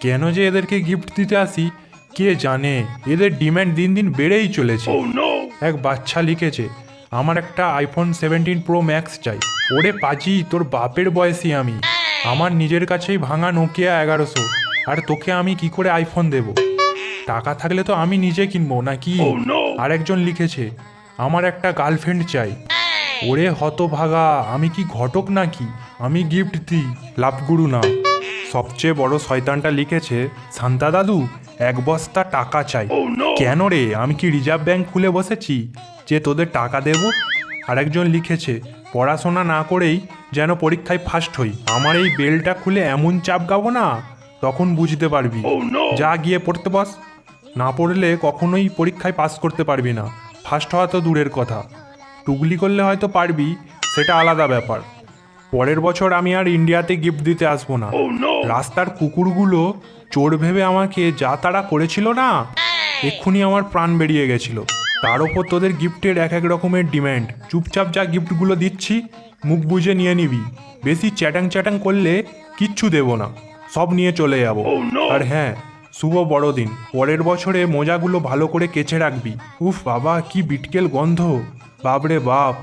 কেন যে এদেরকে গিফট দিতে আসি কে জানে, এদের ডিম্যান্ড দিন দিন বেড়েই চলেছে। এক বাচ্চা লিখেছে, আমার একটা আইফোন 17 প্রো ম্যাক্স চাই। ওরে পাজি, তোর বাপের বয়সী আমি, আমার নিজের কাছেই ভাঙা নোকিয়া 1100, আর তোকে আমি কি করে আইফোন দেব? টাকা থাকলে তো আমি নিজে কিনবো নাকি? আরেকজন লিখেছে, আমার একটা গার্লফ্রেন্ড চাই। ওরে হতভাগা, আমি কি ঘটক নাকি আমি গিফট দিই, লাভগুরু না। সবচেয়ে বড় শয়তানটা লিখেছে, শান্তা দাদু 1 বস্তা টাকা চাই। কেন রে, আমি কি রিজার্ভ ব্যাংক খুলে বসেছি যে তোদের টাকা দেব? আরেকজন লিখেছে, পড়াশোনা না করেই যেন পরীক্ষায় ফার্স্ট হই। আমার এই বেলটা খুলে এমন চাপ গাবো না, তখন বুঝতে পারবি। যা গিয়ে পড়তে বস, না পড়লে কখনোই পরীক্ষায় পাস করতে পারবি না। ফার্স্ট হওয়া তো দূরের কথা, টুগলি করলে হয়তো পারবি, সেটা আলাদা ব্যাপার। পরের বছর আমি আর ইন্ডিয়াতে গিফট দিতে আসবো না। রাস্তার কুকুরগুলো চোর ভেবে আমাকে যা তাড়া করেছিল না, এক্ষুনি আমার প্রাণ বেরিয়ে গেছিল। তার ওপর তোদের গিফটের এক এক রকমের ডিম্যান্ড। চুপচাপ যা গিফটগুলো দিচ্ছি মুখ বুঝে নিয়ে নিবি। বেশি চ্যাটাং চ্যাটাং করলে কিচ্ছু দেব না, সব নিয়ে চলে যাব। আর হ্যাঁ, শুভ বড়দিন। পরের বছরে মোজাগুলো ভালো করে কেচে রাখবি। উফ বাবা, কি বিটকেল গন্ধ, বাপরে বাপ।